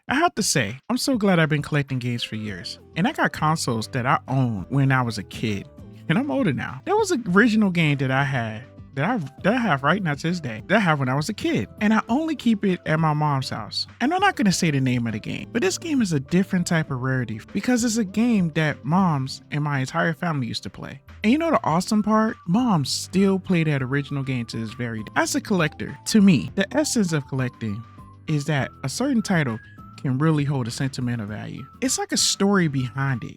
I have to say, I'm so glad I've been collecting games for years. And I got consoles that I owned when I was a kid. And I'm older now. There was an original game that I had that I have right now to this day that I have when I was a kid. And I only keep it at my mom's house. And I'm not gonna say the name of the game, but this game is a different type of rarity because it's a game that moms and my entire family used to play. And you know the awesome part? Moms still play that original game to this very day. As a collector, to me, the essence of collecting is that a certain title can really hold a sentimental value. It's like a story behind it.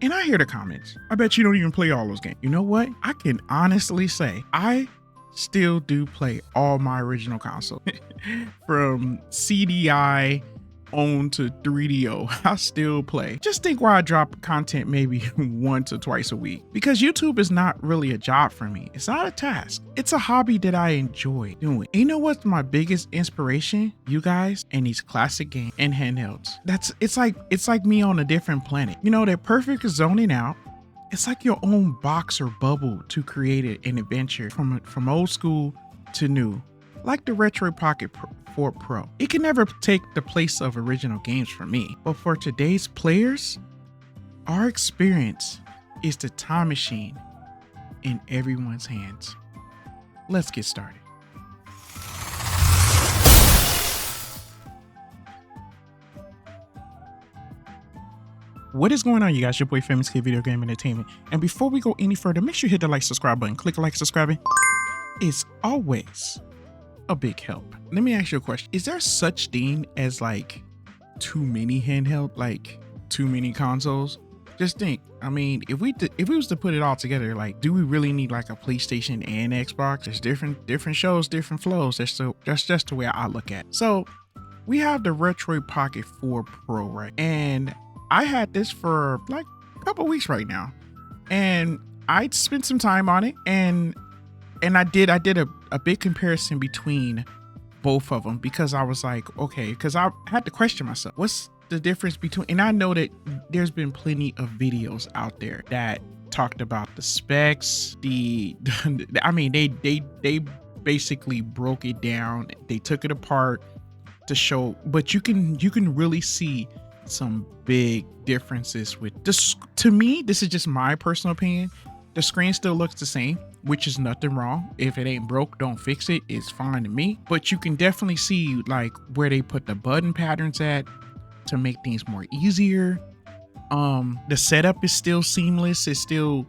And I hear the comments. I bet you don't even play all those games. You know what? I can honestly say I still do play all my original consoles. From CDI on to 3DO, I still play. Just think why I drop content maybe once or twice a week. Because YouTube is not really a job for me. It's not a task. It's a hobby that I enjoy doing. And you know what's my biggest inspiration? You guys and these classic games and handhelds. It's like me on a different planet. You know, they're perfect for zoning out. It's like your own box or bubble to create an adventure from old school to new. Like the Retroid Pocket 4 Pro. It can never take the place of original games for me. But for today's players, our experience is the time machine in everyone's hands. Let's get started. What is going on, you guys? Your boy Famous Kid Video Game Entertainment. And before we go any further, make sure you hit the like, subscribe button. Click like, subscribing. It's always a big help. Let me ask you a question. Is there such thing as like too many handheld, like too many consoles? Just think, I mean, if we was to put it all together, like, do we really need like a PlayStation and Xbox? There's different shows, different flows. That's just the way I look at it. So we have the Retroid Pocket 4 Pro, right? And I had this for like a couple weeks right now. And I spent some time on it and I did a big comparison between both of them because I was like, okay, because I had to question myself, what's the difference between, and I know that there's been plenty of videos out there that talked about the specs, I mean, they basically broke it down. They took it apart to show, but you can really see some big differences with this. To me, this is just my personal opinion. The screen still looks the same, which is nothing wrong. If it ain't broke, don't fix it. It's fine to me. But you can definitely see like where they put the button patterns at to make things more easier. The setup is still seamless. It's still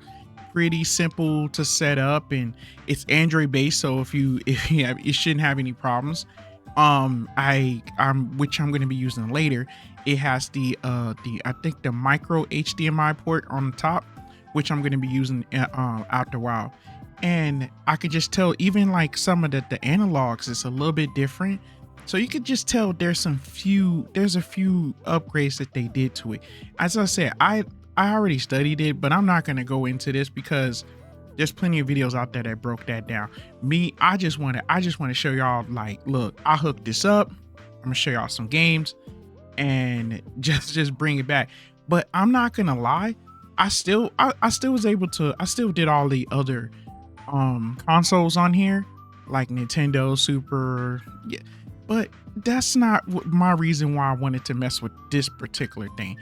pretty simple to set up, and it's Android based. So if you have, it shouldn't have any problems. Which I'm going to be using later. It has I think the micro HDMI port on the top, which I'm going to be using after a while. And I could just tell even like some of the analogs is a little bit different. So you could just tell there's a few upgrades that they did to it. As I said, I already studied it, but I'm not going to go into this because there's plenty of videos out there that broke that down. Me, I just want to show y'all, like, look, I hooked this up. I'm going to show y'all some games and just bring it back. But I'm not going to lie. I still did all the other consoles on here, like Nintendo, Super, yeah, but that's not my reason why I wanted to mess with this particular thing.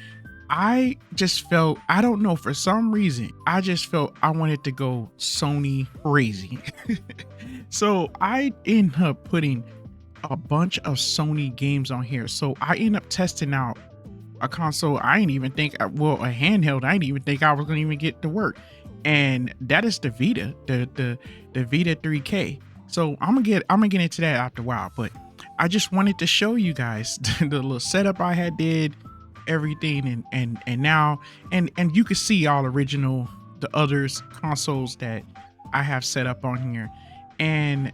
I just felt, I don't know, for some reason, I just felt I wanted to go Sony crazy. So I end up putting a bunch of Sony games on here. So I end up testing out a console a handheld I didn't even think I was gonna even get to work, and that is the Vita, the Vita 3K. So I'm gonna get into that after a while, but I just wanted to show you guys the little setup I had did, everything, and now and you can see all original, the others consoles that I have set up on here. And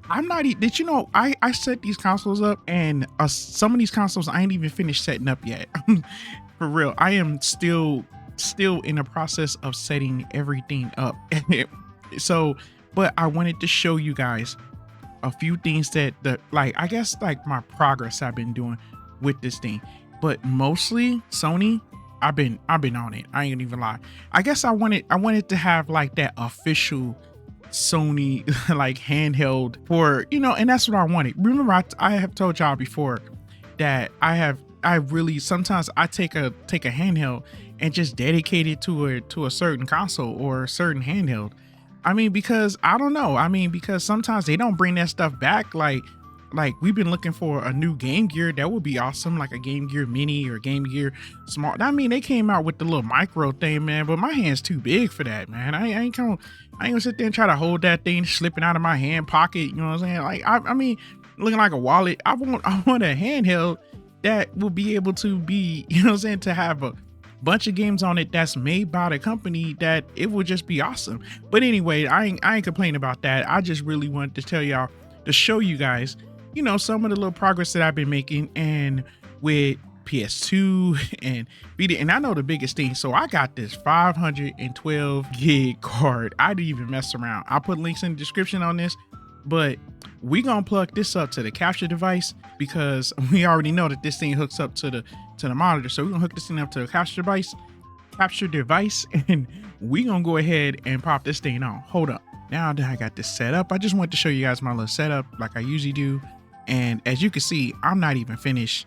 I'm not, did you know I set these consoles up, and some of these consoles I ain't even finished setting up yet. For real, I am still in the process of setting everything up. So, but I wanted to show you guys a few things that like, I guess like my progress I've been doing with this thing. But mostly Sony, I've been on it. I ain't even lie. I guess I wanted to have like that official Sony like handheld for, you know, and that's what I wanted. Remember, I have told y'all before that I really sometimes I take a handheld and just dedicate it to a certain console or a certain handheld. I mean, because I don't know. I mean, because sometimes they don't bring that stuff back. Like we've been looking for a new Game Gear. That would be awesome, like a Game Gear Mini or Game Gear Small. I mean, they came out with the little micro thing, man, but my hand's too big for that, man. I ain't gonna sit there and try to hold that thing slipping out of my hand pocket. You know what I'm saying? Like I mean, looking like a wallet. I want a handheld that will be able to be, you know what I'm saying, to have a bunch of games on it that's made by the company that it would just be awesome. But anyway, I ain't complaining about that. I just really wanted to tell y'all, to show you guys, you know, some of the little progress that I've been making, and with PS2 and Vita. And I know the biggest thing, so I got this 512 gig card. I didn't even mess around. I'll put links in the description on this, but we gonna plug this up to the capture device, because we already know that this thing hooks up to the monitor. So we're gonna hook this thing up to the capture device, and we gonna go ahead and pop this thing on. Hold up. Now that I got this set up, I just wanted to show you guys my little setup like I usually do. And as you can see, I'm not even finished.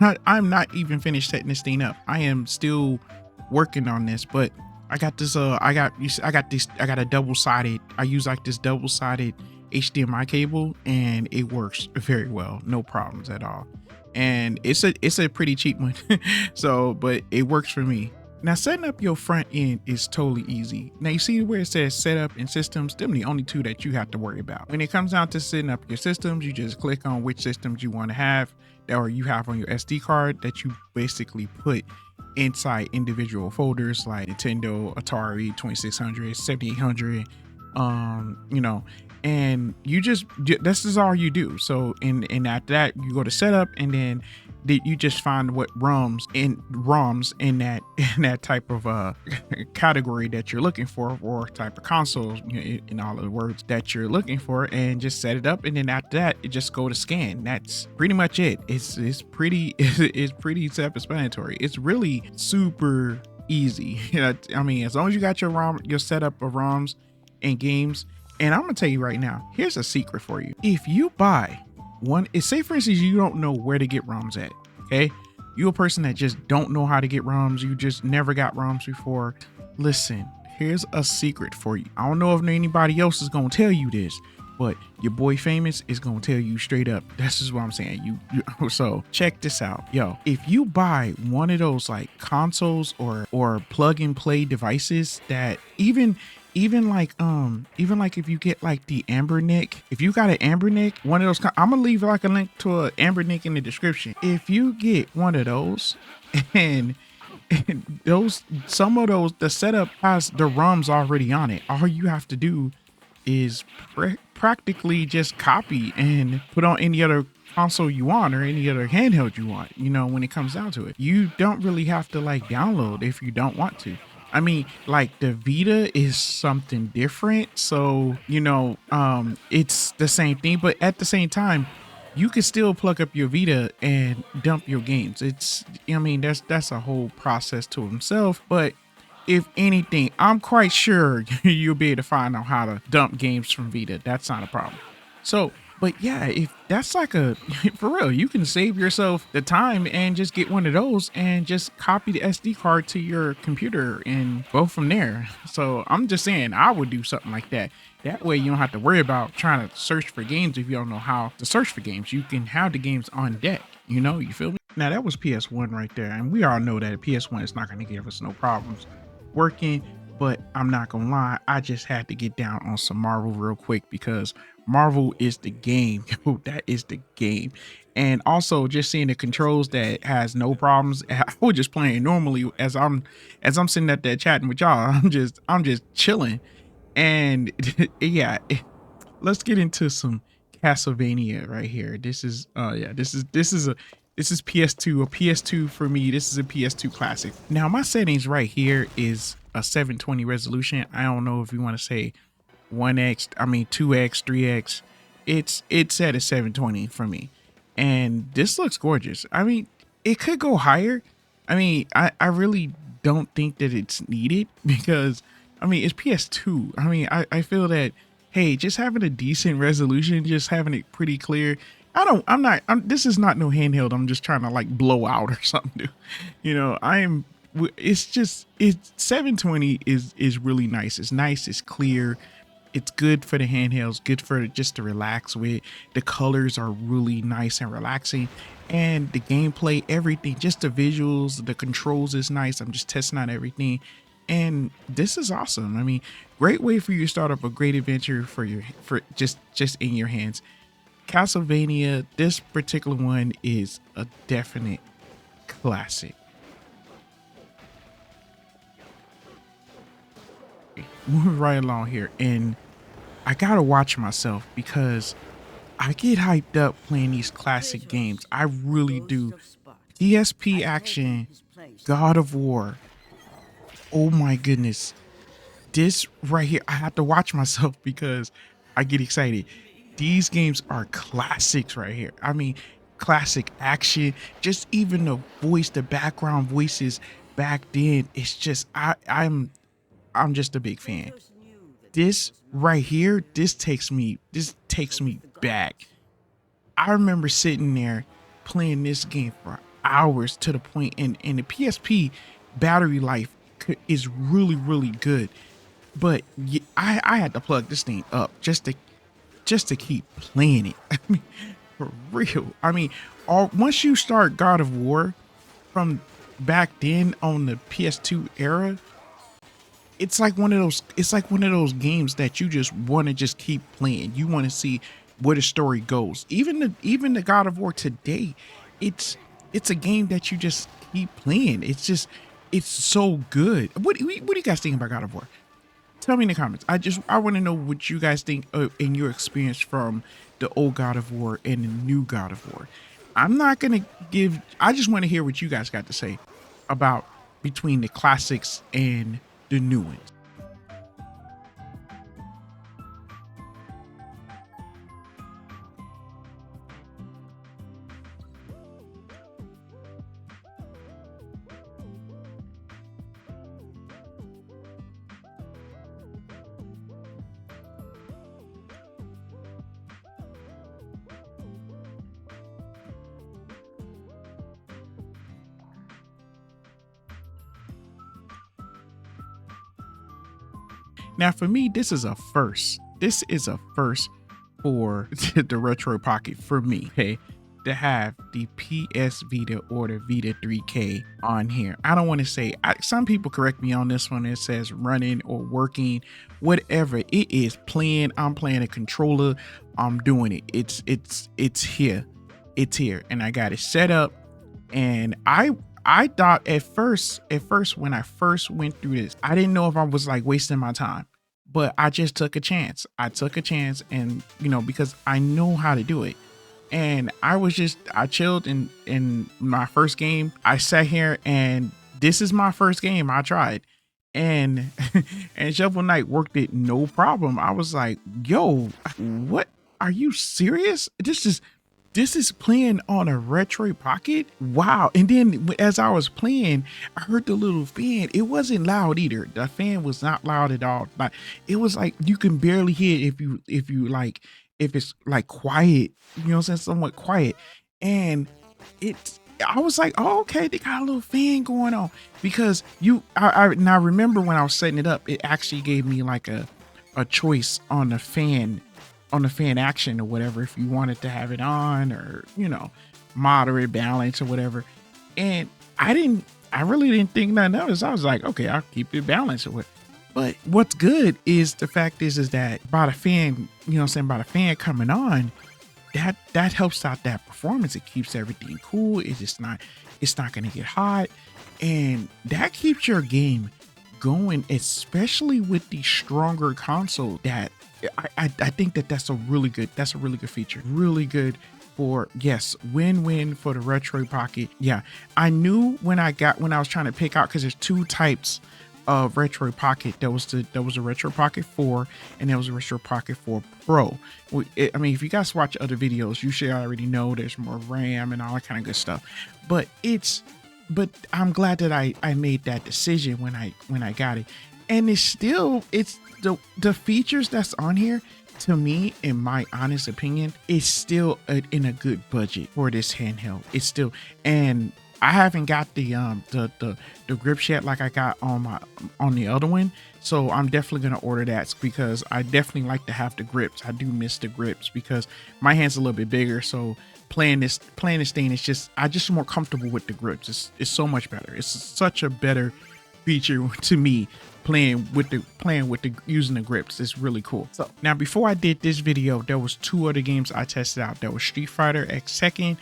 I'm not even finished setting this thing up. I am still working on this, but I got this I got a double-sided, I use like this double-sided HDMI cable, and it works very well, no problems at all. And it's a pretty cheap one. So, but it works for me. Now, setting up your front end is totally easy. Now, you see where it says setup and systems? Them the only two that you have to worry about. When it comes down to setting up your systems, you just click on which systems you want to have, or you have on your SD card, that you basically put inside individual folders like Nintendo, Atari, 2600, 7800, you know, and you just, this is all you do. So and after that, you go to setup, and then you just find what ROMs in that type of category that you're looking for, or type of consoles, you know, in all of the words that you're looking for, and just set it up. And then after that, it just go to scan. That's pretty much it. It's pretty self-explanatory. It's really super easy. You know, I mean, as long as you got your setup of ROMs and games. And I'm gonna tell you right now, here's a secret for you. If you buy one, say for instance, you don't know where to get ROMs at, okay? You a person that just don't know how to get ROMs, you just never got ROMs before. Listen, here's a secret for you. I don't know if anybody else is gonna tell you this, but your boy Famous is gonna tell you straight up. This is what I'm saying. So check this out, yo. If you buy one of those like consoles or plug and play devices, that even like if you get like the Ambernick, if you got an Ambernick, one of those, I'm gonna leave like a link to an Ambernick in the description. If you get one of those, and some of those, the setup has the ROMs already on it. All you have to do is practically just copy and put on any other console you want, or any other handheld you want. You know, when it comes down to it, you don't really have to like download if you don't want to. I mean, like the Vita is something different. So, you know, it's the same thing, but at the same time, you can still plug up your Vita and dump your games. I mean, that's a whole process to himself. But if anything, I'm quite sure you'll be able to find out how to dump games from Vita. That's not a problem. So, but yeah, if that's like for real, you can save yourself the time and just get one of those and just copy the SD card to your computer and go from there. So I'm just saying, I would do something like that. That way you don't have to worry about trying to search for games if you don't know how to search for games. You can have the games on deck, you know, you feel me? Now that was PS1 right there. And we all know that PS1 is not going to give us no problems working, but I'm not gonna lie, I just had to get down on some Marvel real quick, because Marvel is the game. That is the game. And also just seeing the controls that has no problems. I was just playing normally as I'm sitting up there chatting with y'all. I'm just chilling. And yeah, let's get into some Castlevania right here. This is PS2, a PS2 for me. This is a PS2 classic. Now my settings right here is a 720 resolution. I don't know if you want to say 1x, I mean 2x, 3x. It's at a 720 for me. And this looks gorgeous. I mean, it could go higher. I mean, I really don't think that it's needed, because I mean, it's PS2. I mean, I feel that, hey, just having a decent resolution, just having it pretty clear, this is not no handheld. I'm just trying to like blow out or something. You know, it's just, it's 720 is really nice. It's nice. It's clear. It's good for the handhelds, good for just to relax with. The colors are really nice and relaxing, and the gameplay, everything, just the visuals, the controls is nice. I'm just testing out everything, and this is awesome. I mean, great way for you to start up a great adventure for just in your hands. Castlevania, this particular one is a definite classic. Moving right along here, and I gotta watch myself because I get hyped up playing these classic games. I really do. PSP action, God of War. Oh my goodness. This right here, I have to watch myself because I get excited. These games are classics right here. I mean, classic action, just even the voice, the background voices back then. It's just I'm just a big fan. This right here, this takes me back. I remember sitting there playing this game for hours to the point, and the PSP battery life is really good. But I had to plug this thing up just to keep playing it. I mean, for real. I mean, once you start God of War from back then on the PS2 era, it's like one of those games that you just want to just keep playing. You want to see where the story goes. Even the God of War today, it's a game that you just keep playing. It's so good. What do you guys think about God of War? Tell me in the comments. I want to know what you guys think in your experience from the old God of War and the new God of War. I'm not gonna give. I just want to hear what you guys got to say about between the classics and the new ones. Now, for me, this is a first. This is a first for the Retroid Pocket for me. Okay, to have the PS Vita or the Vita 3K on here. I don't want to say. Some people correct me on this one. It says running or working, whatever it is. Playing. I'm playing a controller. I'm doing it. It's here. It's here, and I got it set up. And I thought at first when I first went through this, I didn't know if I was like wasting my time, but I just took a chance. I took a chance, and because I know how to do it. And I chilled in my first game. I sat here, and this is my first game I tried. And and Shovel Knight worked it no problem. I was like, yo, what, are you serious? This is playing on a Retroid Pocket? Wow. And then as I was playing, I heard the little fan. It wasn't loud either. The fan was not loud at all. Like, it was like you can barely hear it if it's like quiet, you know what I'm saying? Somewhat quiet. And I was like, oh, okay, they got a little fan going on. Because I remember when I was setting it up, it actually gave me like a choice on the fan action or whatever, if you wanted to have it on, or moderate balance or whatever. And I really didn't think nothing of it. So I was like, okay, I'll keep it balanced or what. But what's good is the fact is that by the fan, by the fan coming on, that helps out that performance. It keeps everything cool. It's not gonna get hot, and that keeps your game going, especially with the stronger console. That I think that's a really good feature. Really good for, yes, win-win for the Retroid Pocket. Yeah, I knew when I was trying to pick out, because there's two types of Retroid Pocket. There was a Retroid Pocket 4, and there was a Retroid Pocket 4 Pro. I mean, if you guys watch other videos, you should already know there's more RAM and all that kind of good stuff. But I'm glad that I made that decision when I got it. And it's the features that's on here to me, in my honest opinion, it's still in a good budget for this handheld. It's still, and I haven't got the grips yet like I got on the other one. So I'm definitely gonna order that because I definitely like to have the grips. I do miss the grips because my hand's a little bit bigger. So playing this thing is just, I just more comfortable with the grips. It's so much better. It's such a better feature to me. Playing with the using the grips is really cool. So now, before I did this video, there was 2 other games I tested out. There was Street Fighter X Tekken,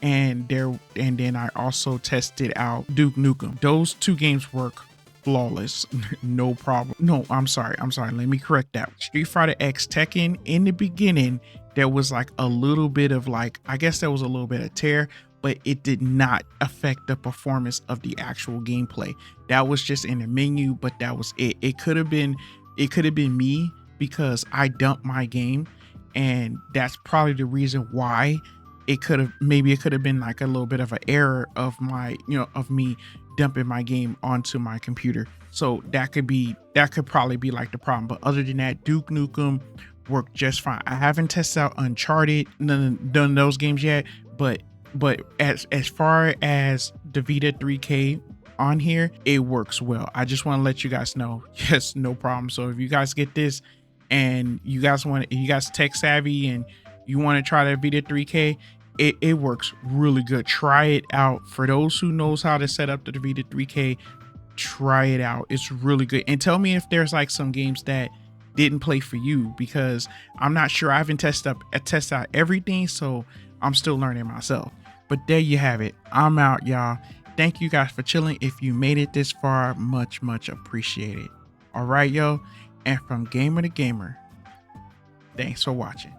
and then I also tested out Duke Nukem. Those 2 games work flawless. No problem. No, I'm sorry, let me correct that. Street Fighter X Tekken, in the beginning there was like a little bit of like, I guess there was a little bit of tear, but it did not affect the performance of the actual gameplay. That was just in the menu, but that was it. It could have been me because I dumped my game, and that's probably the reason why it could have been like a little bit of an error of my, of me dumping my game onto my computer. So that could probably be like the problem. But other than that, Duke Nukem worked just fine. I haven't tested out Uncharted, done those games yet, but as far as the Vita 3K on here, it works well. I just want to let you guys know, yes, no problem. So if you guys get this and you guys tech savvy and you want to try the Vita 3K, it works really good. Try it out. For those who knows how to set up the Vita 3K, try it out. It's really good. And tell me if there's like some games that didn't play for you, because I'm not sure. I haven't tested out everything, so I'm still learning myself. But there you have it. I'm out, y'all. Thank you guys for chilling. If you made it this far, much appreciated. All right, yo. And from gamer to gamer, thanks for watching.